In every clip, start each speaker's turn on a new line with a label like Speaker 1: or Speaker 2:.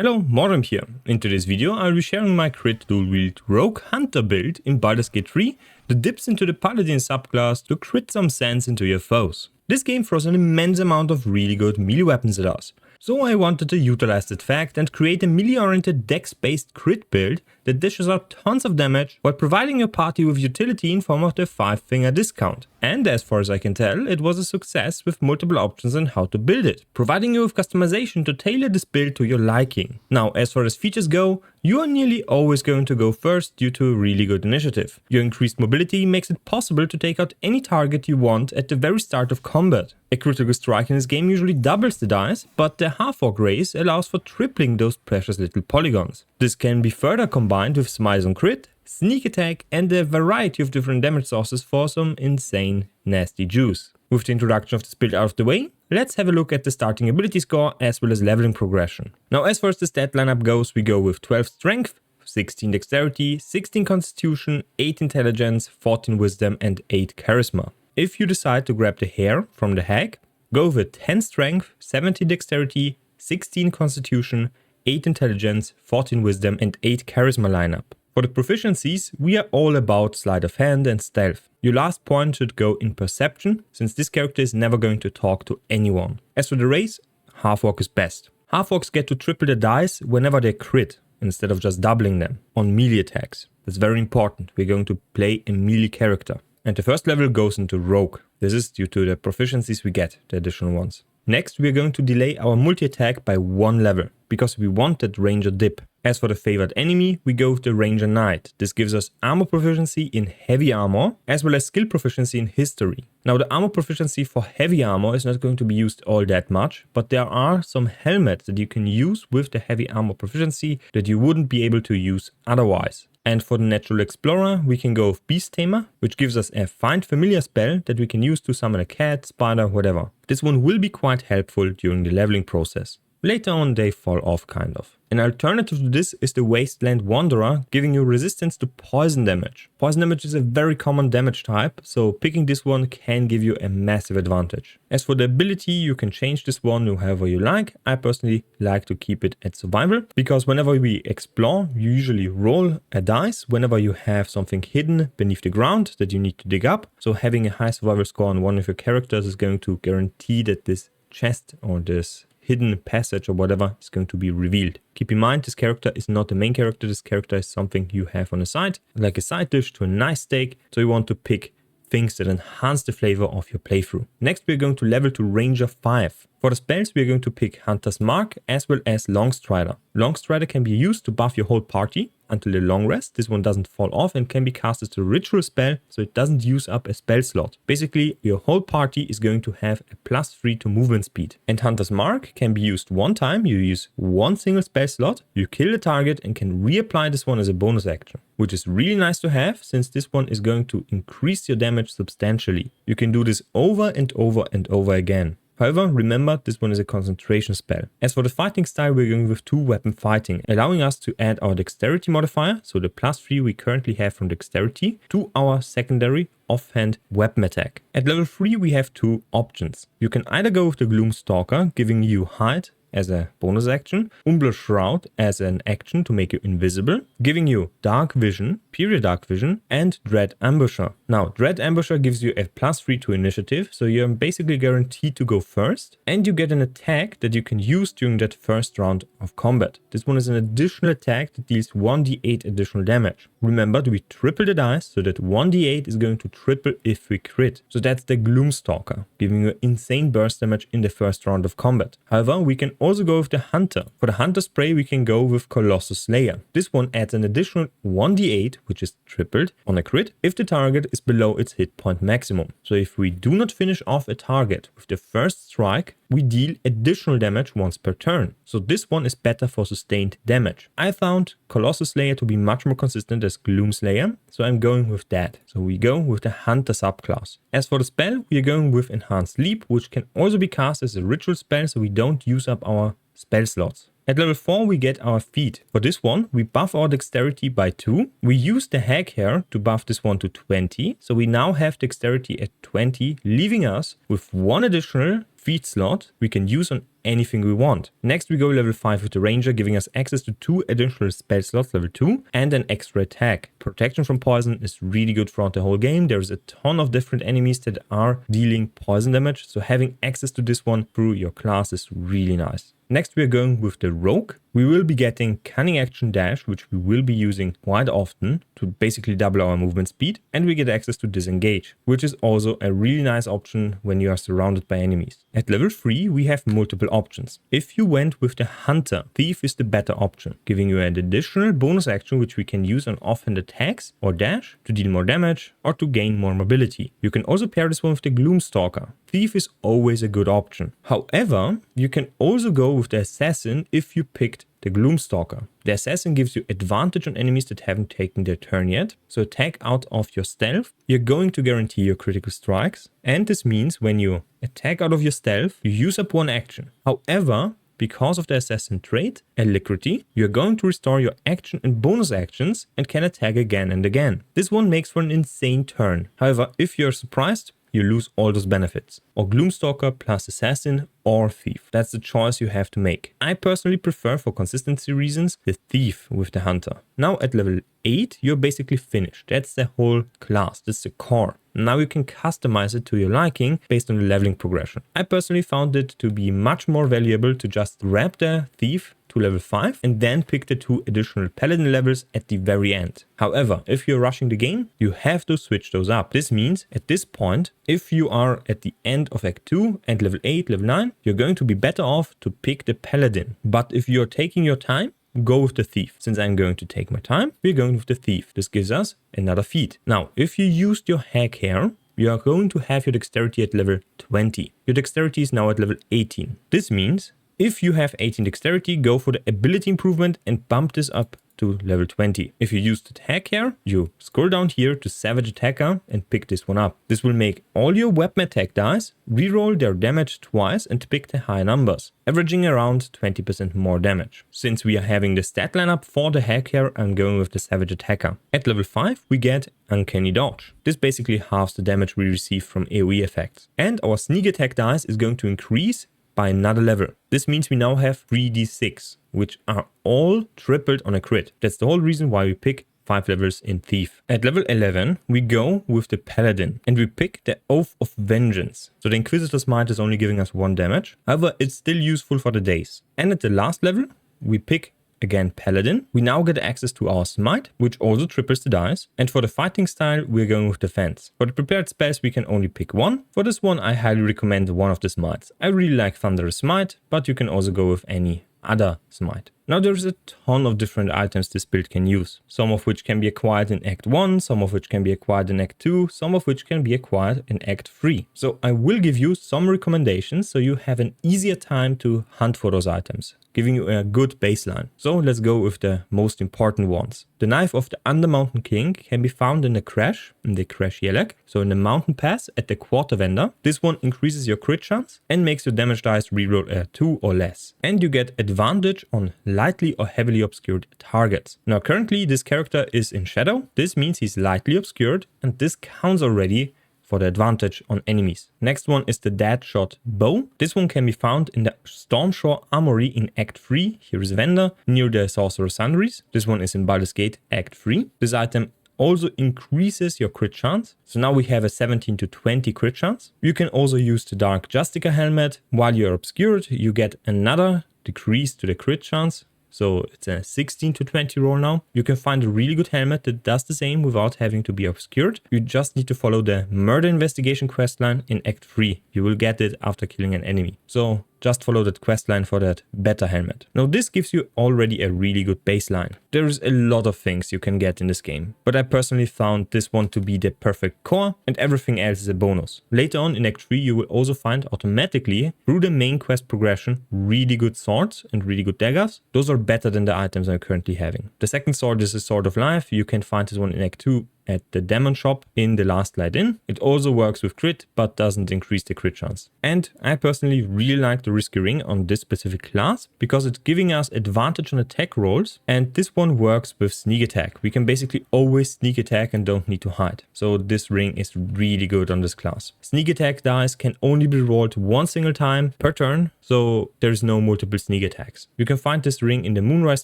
Speaker 1: Hello, Morem here. In today's video I'll be sharing my crit dual wield rogue hunter build in Baldur's Gate 3 that dips into the paladin subclass to crit some sense into your foes. This game throws an immense amount of really good melee weapons at us, so I wanted to utilize that fact and create a melee-oriented dex-based crit build that dishes out tons of damage while providing your party with utility in form of the 5-finger discount. And as far as I can tell, it was a success with multiple options on how to build it, providing you with customization to tailor this build to your liking. Now, as far as features go, you are nearly always going to go first due to a really good initiative. Your increased mobility makes it possible to take out any target you want at the very start of combat. A critical strike in this game usually doubles the dice, but the half-orc race allows for tripling those precious little polygons. This can be further combined with smiles on crit, sneak attack and a variety of different damage sources for some insane nasty juice. With the introduction of this build out of the way, let's have a look at the starting ability score as well as leveling progression. Now, as far as the stat lineup goes, we go with 12 strength, 16 dexterity, 16 constitution, 8 intelligence, 14 wisdom and 8 charisma. If you decide to grab the hair from the hag, go with 10 strength, 17 dexterity, 16 constitution, 8 intelligence, 14 wisdom and 8 charisma lineup. For the proficiencies, we are all about sleight of hand and stealth. Your last point should go in perception, since this character is never going to talk to anyone. As for the race, half-orc is best. Half-orcs get to triple the dice whenever they crit, instead of just doubling them on melee attacks. That's very important, we're going to play a melee character. And the first level goes into rogue. This is due to the proficiencies we get, the additional ones. Next, we are going to delay our multi-attack by 1 level, because we want that ranger dip. As for the favored enemy, we go with the ranger knight. This gives us armor proficiency in heavy armor, as well as skill proficiency in history. Now, the armor proficiency for heavy armor is not going to be used all that much, but there are some helmets that you can use with the heavy armor proficiency that you wouldn't be able to use otherwise. And for the natural explorer, we can go with beast tamer, which gives us a find familiar spell that we can use to summon a cat, spider, whatever. This one will be quite helpful during the leveling process. Later on they fall off kind of. An alternative to this is the Wasteland Wanderer, giving you resistance to poison damage. Poison damage is a very common damage type, so picking this one can give you a massive advantage. As for the ability, you can change this one to however you like. I personally like to keep it at survival, because whenever we explore, you usually roll a dice whenever you have something hidden beneath the ground that you need to dig up. So having a high survival score on one of your characters is going to guarantee that this chest or this hidden passage or whatever is going to be revealed. Keep in mind, this character is not the main character. This character is something you have on the side, like a side dish to a nice steak. So you want to pick things that enhance the flavor of your playthrough. Next, we're going to level to Ranger 5. For the spells, we're going to pick Hunter's Mark as well as Longstrider. Longstrider can be used to buff your whole party until the long rest. This one doesn't fall off and can be cast as a ritual spell, so it doesn't use up a spell slot. Basically, your whole party is going to have a +3 to movement speed. And Hunter's Mark can be used one time. You use one single spell slot, you kill the target and can reapply this one as a bonus action, which is really nice to have since this one is going to increase your damage substantially. You can do this over and over and over again. However, remember, this one is a concentration spell. As for the fighting style, we're going with 2-weapon fighting, allowing us to add our dexterity modifier, so the +3 we currently have from dexterity, to our secondary offhand weapon attack. At level 3 we have 2 options. You can either go with the Gloomstalker, giving you hide as a bonus action, Umbral Shroud as an action to make you invisible, giving you Dark Vision, Period Dark Vision, and Dread Ambusher. Now, Dread Ambusher gives you a +3 to initiative, so you're basically guaranteed to go first, and you get an attack that you can use during that first round of combat. This one is an additional attack that deals 1d8 additional damage. Remember, we triple the dice, so that 1d8 is going to triple if we crit. So that's the Gloomstalker, giving you insane burst damage in the first round of combat. However, we can also go with the Hunter. For the Hunter spray, we can go with Colossus Slayer. This one adds an additional 1d8, which is tripled on a crit, if the target is below its hit point maximum. So if we do not finish off a target with the first strike, we deal additional damage once per turn. So this one is better for sustained damage. I found Colossus Slayer to be much more consistent as Gloom Slayer, so I'm going with that. So we go with the Hunter subclass. As for the spell, we are going with Enhanced Leap, which can also be cast as a ritual spell, so we don't use up our spell slots. At level 4 we get our feat. For this one we buff our dexterity by 2. We use the hag hair to buff this one to 20. So we now have dexterity at 20, leaving us with 1 additional feat slot we can use on anything we want. Next we go level 5 with the Ranger, giving us access to 2 additional spell slots level 2 and an extra attack. Protection from poison is really good throughout the whole game. There's a ton of different enemies that are dealing poison damage, so having access to this one through your class is really nice. Next we are going with the Rogue. We will be getting Cunning Action Dash, which we will be using quite often to basically double our movement speed, and we get access to Disengage, which is also a really nice option when you are surrounded by enemies. At level 3 we have multiple options. If you went with the Hunter, Thief is the better option, giving you an additional bonus action which we can use on offhand attacks or dash to deal more damage or to gain more mobility. You can also pair this one with the Gloomstalker. Thief is always a good option. However, you can also go with the Assassin if you picked the Gloomstalker. The Assassin gives you advantage on enemies that haven't taken their turn yet. So attack out of your stealth, you're going to guarantee your critical strikes. And this means when you attack out of your stealth, you use up one action. However, because of the Assassin trait, Alacrity, you're going to restore your action and bonus actions and can attack again and again. This one makes for an insane turn. However, if you're surprised, you lose all those benefits. Or Gloomstalker plus Assassin or Thief. That's the choice you have to make. I personally prefer, for consistency reasons, the Thief with the Hunter. Now at level 8, you're basically finished. That's the whole class. That's the core. Now you can customize it to your liking based on the leveling progression. I personally found it to be much more valuable to just grab the Thief to level 5 and then pick the 2 additional Paladin levels at the very end. However, if you're rushing the game, you have to switch those up. This means at this point, if you are at the end of Act 2 and level 8, level 9, you're going to be better off to pick the Paladin. But if you're taking your time, go with the Thief. Since I'm going to take my time, we're going with the Thief. This gives us another feat. Now, if you used your hack here, you are going to have your dexterity at level 20. Your dexterity is now at level 18. This means if you have 18 dexterity, go for the ability improvement and bump this up to level 20. If you used attack here, you scroll down here to Savage Attacker and pick this one up. This will make all your weapon attack dice reroll their damage twice and pick the high numbers, averaging around 20% more damage. Since we are having the stat lineup for the hack here, I'm going with the Savage Attacker. At level 5, we get Uncanny Dodge. This basically halves the damage we receive from AoE effects. And our sneak attack dice is going to increase by another level. This means we now have 3d6, which are all tripled on a crit. That's the whole reason why we pick 5 levels in Thief. At level 11, we go with the Paladin and we pick the Oath of Vengeance. So the Inquisitor's Might is only giving us 1 damage. However, it's still useful for the days. And at the last level, we pick again Paladin. We now get access to our Smite, which also triples the dice. And for the fighting style, we're going with Defense. For the prepared spells, we can only pick 1. For this one, I highly recommend one of the Smites. I really like Thunderous Smite, but you can also go with any other Smite. Now there's a ton of different items this build can use, some of which can be acquired in Act 1, some of which can be acquired in Act 2, some of which can be acquired in Act 3. So I will give you some recommendations so you have an easier time to hunt for those items, giving you a good baseline. So let's go with the most important ones. The Knife of the Undermountain King can be found in the Crash Yelek, so in the Mountain Pass at the Quarter Vendor. This one increases your crit chance and makes your damage dice reroll a 2 or less. And you get advantage on lightly or heavily obscured targets. Now currently this character is in shadow. This means he's lightly obscured and this counts already for the advantage on enemies. Next one is the Deadshot Bow. This one can be found in the Stormshore Armory in Act 3. Here is a vendor near the Sorcerer's Sundries. This one is in Baldur's Gate Act 3. This item also increases your crit chance. So now we have a 17 to 20 crit chance. You can also use the Dark Justica helmet. While you're obscured, you get another decrease to the crit chance. So it's a 16 to 20 roll now. You can find a really good helmet that does the same without having to be obscured. You just need to follow the Murder Investigation questline in Act 3. You will get it after killing an enemy. So just follow that questline for that better helmet. Now this gives you already a really good baseline. There is a lot of things you can get in this game, but I personally found this one to be the perfect core and everything else is a bonus. Later on in Act 3 you will also find automatically through the main quest progression really good swords and really good daggers. Those are better than the items I'm currently having. The second sword is a Sword of Life. You can find this one in Act 2 at the Demon shop in the last light in. It also works with crit, but doesn't increase the crit chance. And I personally really like the risky ring on this specific class because it's giving us advantage on attack rolls, and this one works with sneak attack. We can basically always sneak attack and don't need to hide. So this ring is really good on this class. Sneak attack dice can only be rolled one single time per turn, so there's no multiple sneak attacks. You can find this ring in the Moonrise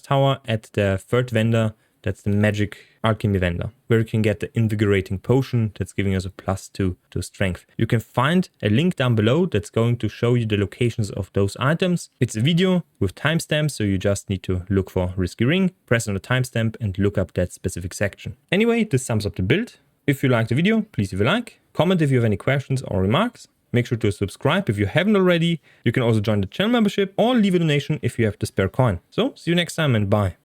Speaker 1: Tower at the third vendor. That's the magic alchemy vendor, where you can get the invigorating potion that's giving us a +2 to strength. You can find a link down below that's going to show you the locations of those items. It's a video with timestamps, so you just need to look for risky ring, press on the timestamp and look up that specific section. Anyway, this sums up the build. If you liked the video, please leave a like, comment if you have any questions or remarks. Make sure to subscribe if you haven't already. You can also join the channel membership or leave a donation if you have the spare coin. So see you next time and bye.